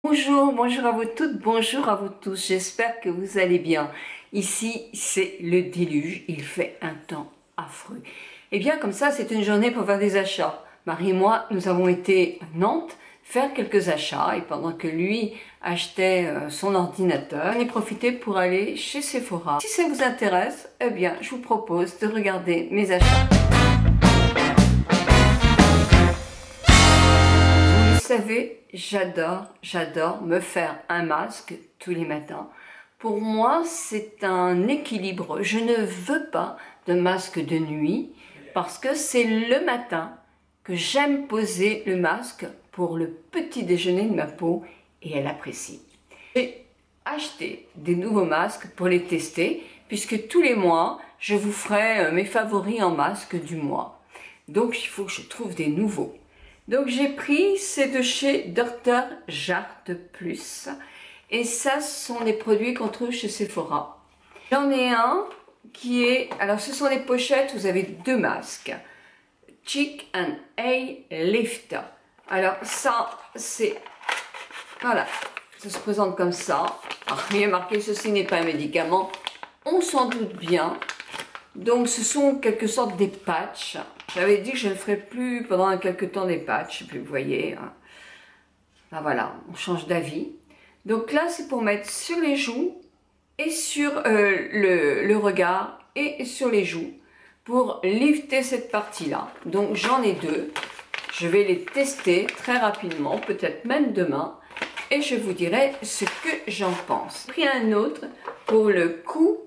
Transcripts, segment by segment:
Bonjour, bonjour à vous toutes, bonjour à vous tous, j'espère que vous allez bien. Ici, c'est le déluge, il fait un temps affreux. Et bien comme ça, c'est une journée pour faire des achats. Marie et moi, nous avons été à Nantes faire quelques achats et pendant que lui achetait son ordinateur, on a profité pour aller chez Sephora. Si ça vous intéresse, eh bien, je vous propose de regarder mes achats. Vous savez, j'adore me faire un masque tous les matins. Pour moi, c'est un équilibre. Je ne veux pas de masque de nuit parce que c'est le matin que j'aime poser le masque pour le petit déjeuner de ma peau et elle apprécie. J'ai acheté des nouveaux masques pour les tester puisque tous les mois, je vous ferai mes favoris en masque du mois. Donc, il faut que je trouve des nouveaux. Donc j'ai pris, c'est de chez Dr. Jart Plus. Et ça, ce sont des produits qu'on trouve chez Sephora. J'en ai un qui est... Alors ce sont des pochettes, vous avez deux masques. Cheek and Eye Lifter. Alors ça, c'est... Voilà, ça se présente comme ça. Alors, il y a marqué, ceci n'est pas un médicament. On s'en doute bien. Donc ce sont en quelque sorte des patchs. J'avais dit que je ne ferais plus pendant quelque temps des patchs, puis vous voyez, hein. Ben voilà, on change d'avis. Donc là c'est pour mettre sur les joues et sur le regard et sur les joues pour lifter cette partie-là. Donc j'en ai deux, je vais les tester très rapidement, peut-être même demain, et je vous dirai ce que j'en pense. J'ai pris un autre pour le cou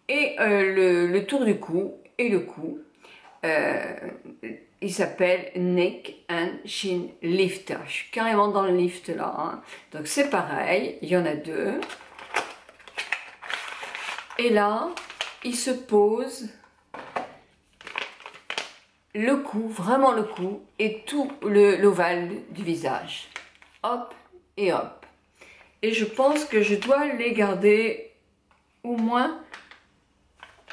et le tour du cou et le cou. Il s'appelle Neck and Chin Lifter. Je suis carrément dans le lift là, hein. Donc c'est pareil, il y en a deux. Et là, il se pose le cou, vraiment le cou, et tout l'ovale du visage. Hop et hop. Et je pense que je dois les garder au moins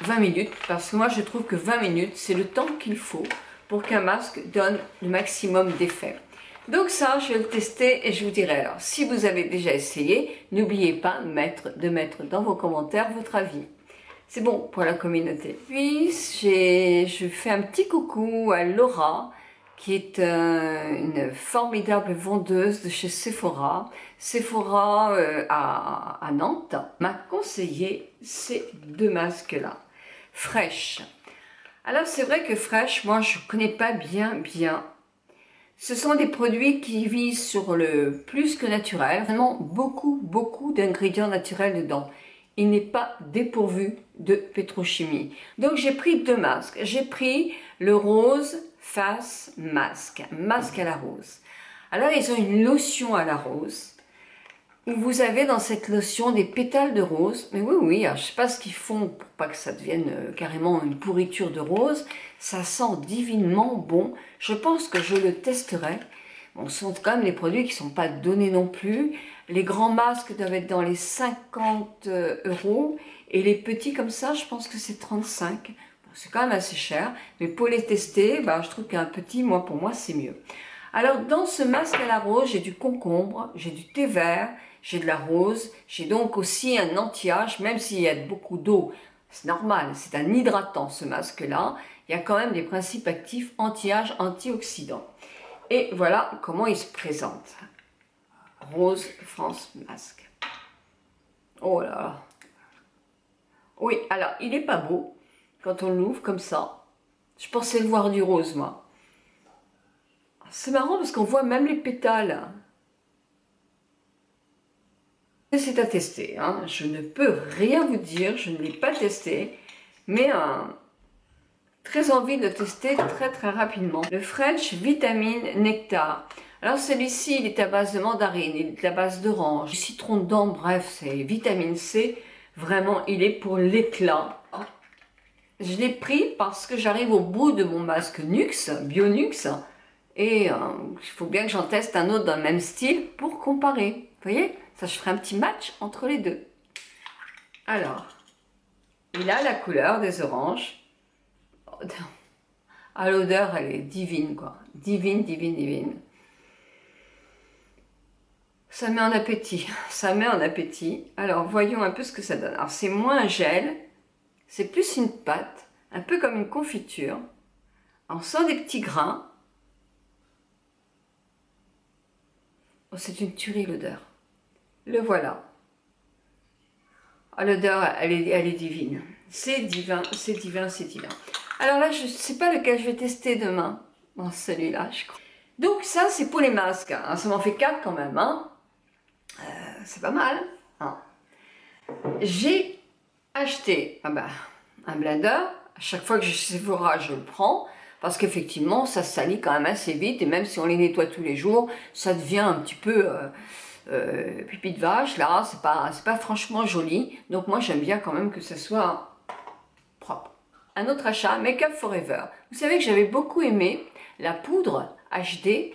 20 minutes, parce que moi je trouve que 20 minutes c'est le temps qu'il faut pour qu'un masque donne le maximum d'effet. Donc ça, je vais le tester et je vous dirai. Alors, si vous avez déjà essayé, n'oubliez pas de mettre dans vos commentaires votre avis. C'est bon pour la communauté. Puis, je fais un petit coucou à Laura, qui est une formidable vendeuse de chez Sephora. Sephora à Nantes m'a conseillé ces deux masques-là. Fresh. Alors c'est vrai que Fresh, moi je connais pas bien. Ce sont des produits qui visent sur le plus que naturel, vraiment beaucoup d'ingrédients naturels dedans. Il n'est pas dépourvu de pétrochimie. Donc j'ai pris deux masques. J'ai pris le rose face masque, masque à la rose. Alors ils ont une lotion à la rose. Où vous avez dans cette lotion des pétales de rose. Mais oui, alors je ne sais pas ce qu'ils font pour pas que ça devienne carrément une pourriture de rose. Ça sent divinement bon. Je pense que je le testerai. Bon, ce sont quand même des produits qui ne sont pas donnés non plus. Les grands masques doivent être dans les 50 € et les petits comme ça, je pense que c'est 35. Bon, c'est quand même assez cher, mais pour les tester, bah, je trouve qu'un petit, pour moi, c'est mieux. Alors, dans ce masque à la rose, j'ai du concombre, j'ai du thé vert, j'ai de la rose, j'ai donc aussi un anti-âge, même s'il y a beaucoup d'eau, c'est normal, c'est un hydratant ce masque-là, il y a quand même des principes actifs anti-âge, antioxydants. Et voilà comment il se présente. Rose France Masque. Oh là là. Oui, alors il n'est pas beau quand on l'ouvre comme ça. Je pensais le voir du rose, moi. C'est marrant parce qu'on voit même les pétales. C'est à tester, hein. Je ne peux rien vous dire, je ne l'ai pas testé, mais très envie de le tester très rapidement. Le French Vitamine Nectar. Alors celui-ci, il est à base de mandarine, il est à base d'orange, citron dedans, bref, c'est vitamine C. Vraiment, il est pour l'éclat. Je l'ai pris parce que j'arrive au bout de mon masque Nux, Bionux, et il faut bien que j'en teste un autre dans le même style pour comparer. Vous voyez, ça je ferai un petit match entre les deux. Alors, il a la couleur des oranges. À l'odeur, elle est divine, quoi. Divine. Ça met en appétit, ça met en appétit. Alors voyons un peu ce que ça donne. Alors c'est moins un gel, c'est plus une pâte, un peu comme une confiture. On sent des petits grains. Oh, c'est une tuerie l'odeur. Le voilà. Ah, l'odeur, elle est divine. C'est divin, c'est divin, c'est divin. Alors là, je ne sais pas lequel je vais tester demain. Bon, celui-là, je crois. Donc ça, c'est pour les masques. Hein. Ça m'en fait 4 quand même. Hein. C'est pas mal. Hein. J'ai acheté un blender. À chaque fois que je suis Sephora, je le prends. Parce qu'effectivement, ça se salit quand même assez vite. Et même si on les nettoie tous les jours, ça devient un petit peu pipi de vache. Là, c'est pas franchement joli. Donc moi, j'aime bien quand même que ça soit propre. Un autre achat, Make Up Forever. Vous savez que j'avais beaucoup aimé la poudre HD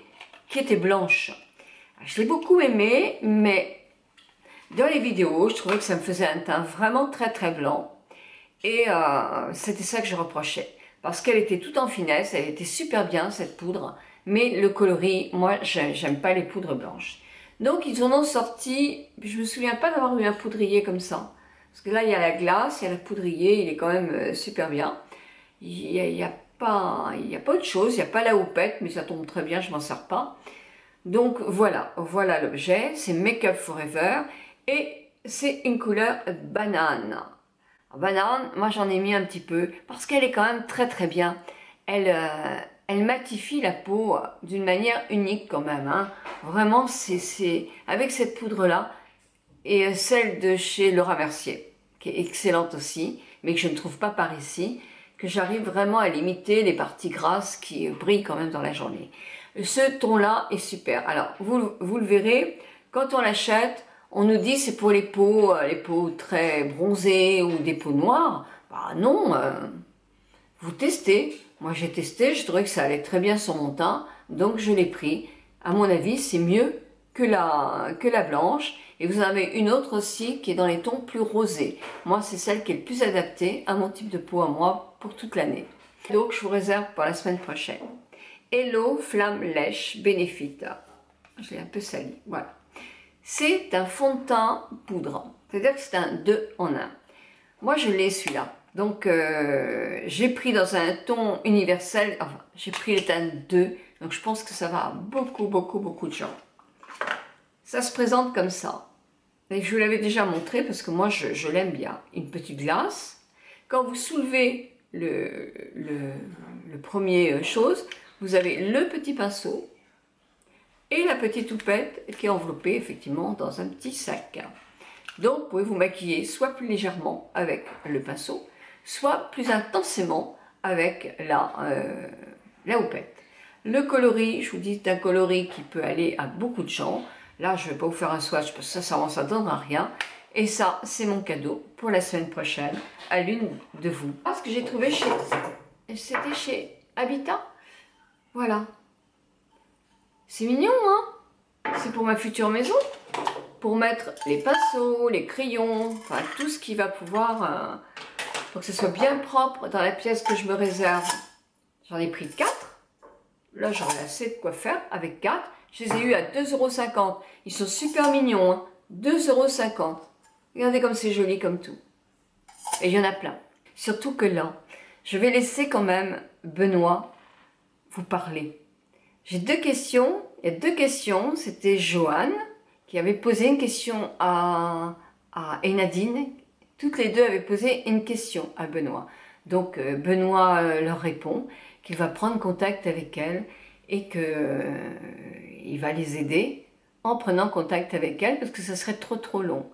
qui était blanche. Je l'ai beaucoup aimé, mais dans les vidéos, je trouvais que ça me faisait un teint vraiment très très blanc. Et c'était ça que je reprochais. Parce qu'elle était tout en finesse, elle était super bien cette poudre. Mais le coloris, moi, j'aime pas les poudres blanches. Donc ils en ont sorti, je me souviens pas d'avoir eu un poudrier comme ça. Parce que là, il y a la glace, il y a le poudrier, il est quand même super bien. Il y a pas autre chose, il n'y a pas la houppette, mais ça tombe très bien, je m'en sers pas. Donc voilà l'objet, c'est Make Up Forever et c'est une couleur banane. Banane, moi j'en ai mis un petit peu parce qu'elle est quand même très très bien. Elle matifie la peau d'une manière unique quand même. Hein. Vraiment, c'est avec cette poudre là et celle de chez Laura Mercier qui est excellente aussi, mais que je ne trouve pas par ici, que j'arrive vraiment à limiter les parties grasses qui brillent quand même dans la journée. Ce ton-là est super. Alors, vous le verrez, quand on l'achète, on nous dit c'est pour les peaux très bronzées ou des peaux noires. Bah non, vous testez. Moi j'ai testé, je trouvais que ça allait très bien sur mon teint, donc je l'ai pris. À mon avis, c'est mieux que la blanche. Et vous en avez une autre aussi qui est dans les tons plus rosés. Moi, c'est celle qui est le plus adaptée à mon type de peau à moi pour toute l'année. Donc, je vous réserve pour la semaine prochaine. Hello Flamme Lèche Benefit. Je l'ai un peu sali, voilà. C'est un fond de teint poudre. C'est-à-dire que c'est un 2 en 1. Moi, je l'ai celui-là. Donc, j'ai pris dans un ton universel, enfin, j'ai pris le teint 2. Donc, je pense que ça va à beaucoup de gens. Ça se présente comme ça. Et je vous l'avais déjà montré parce que moi, je l'aime bien. Une petite glace. Quand vous soulevez le premier chose, vous avez le petit pinceau et la petite houppette qui est enveloppée effectivement dans un petit sac. Donc, vous pouvez vous maquiller soit plus légèrement avec le pinceau, soit plus intensément avec la houppette. Le coloris, je vous dis, c'est un coloris qui peut aller à beaucoup de gens. Là, je ne vais pas vous faire un swatch parce que ça ne donnera rien. Et ça, c'est mon cadeau pour la semaine prochaine à l'une de vous. Ah, ce que j'ai trouvé c'était chez Habitat. Voilà. C'est mignon, hein? C'est pour ma future maison. Pour mettre les pinceaux, les crayons, enfin tout ce qui va pouvoir, pour que ce soit bien propre dans la pièce que je me réserve. J'en ai pris 4. Là, j'aurai assez de quoi faire avec 4. Je les ai eus à 2,50 €. Ils sont super mignons, hein. 2,50 €. Regardez comme c'est joli comme tout. Et il y en a plein. Surtout que là, je vais laisser quand même Benoît vous parler. J'ai 2 questions. Il y a 2 questions. C'était Joanne qui avait posé une question et Nadine. Toutes les deux avaient posé une question à Benoît. Donc Benoît leur répond qu'il va prendre contact avec elle et qu'il va les aider en prenant contact avec elle parce que ça serait trop long.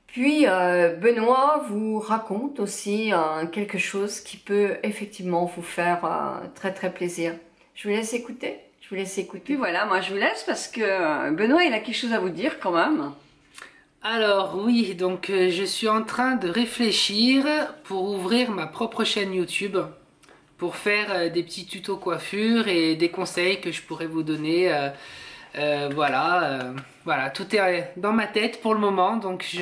Puis Benoît vous raconte aussi quelque chose qui peut effectivement vous faire très plaisir. Je vous laisse écouter. Je vous laisse écouter. Puis voilà, moi je vous laisse parce que Benoît il a quelque chose à vous dire quand même. Alors oui, donc je suis en train de réfléchir pour ouvrir ma propre chaîne YouTube pour faire des petits tutos coiffure et des conseils que je pourrais vous donner. Voilà, tout est dans ma tête pour le moment, donc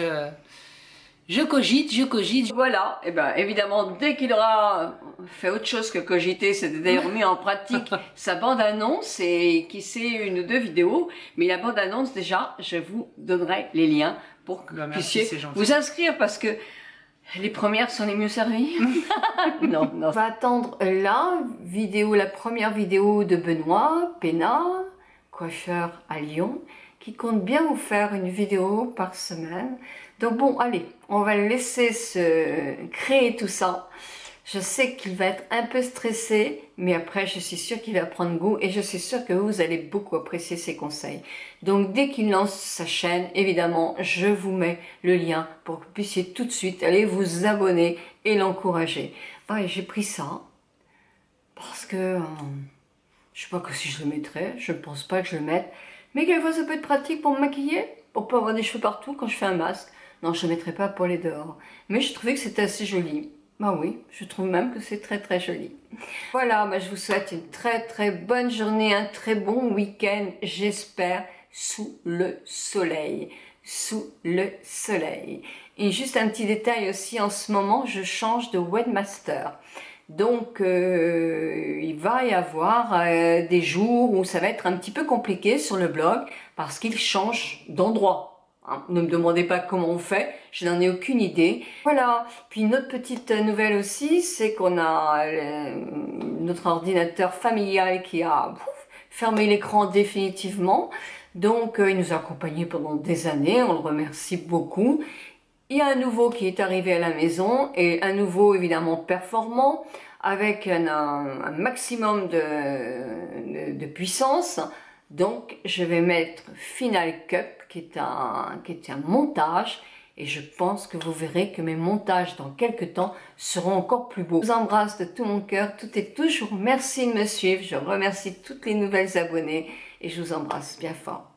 Je cogite, je cogite. Voilà, et ben évidemment, dès qu'il aura fait autre chose que cogiter, c'est-à-dire mis en pratique sa bande-annonce et qui sait une ou deux vidéos, mais la bande-annonce déjà, je vous donnerai les liens pour que vous puissiez vous inscrire parce que les premières sont les mieux servies. Non, non. On va attendre la première vidéo de Benoît Pénat, coiffeur à Lyon, qui compte bien vous faire une vidéo par semaine. Donc bon, allez, on va le laisser se créer tout ça. Je sais qu'il va être un peu stressé, mais après je suis sûre qu'il va prendre goût et je suis sûre que vous allez beaucoup apprécier ses conseils. Donc dès qu'il lance sa chaîne, évidemment, je vous mets le lien pour que vous puissiez tout de suite aller vous abonner et l'encourager. Ouais, j'ai pris ça parce que je sais pas que si je le mettrai, je ne pense pas que je le mette, mais quelquefois ça peut être pratique pour me maquiller, pour pas avoir des cheveux partout quand je fais un masque. Non, je ne mettrai pas pour les dehors. Mais je trouvais que c'était assez joli. Bah oui, je trouve même que c'est très très joli. Voilà, bah je vous souhaite une très très bonne journée, un très bon week-end, j'espère, sous le soleil. Sous le soleil. Et juste un petit détail aussi, en ce moment, je change de webmaster. Donc, il va y avoir des jours où ça va être un petit peu compliqué sur le blog parce qu'il change d'endroit. Hein, ne me demandez pas comment on fait, je n'en ai aucune idée. Voilà, puis une autre petite nouvelle aussi, c'est qu'on a notre ordinateur familial qui a fermé l'écran définitivement. Donc il nous a accompagnés pendant des années, on le remercie beaucoup. Il y a un nouveau qui est arrivé à la maison et un nouveau évidemment performant avec un maximum de puissance. Donc je vais mettre Final Cut qui est un montage et je pense que vous verrez que mes montages dans quelques temps seront encore plus beaux. Je vous embrasse de tout mon cœur, tout et toujours. Merci de me suivre, je remercie toutes les nouvelles abonnées et je vous embrasse bien fort.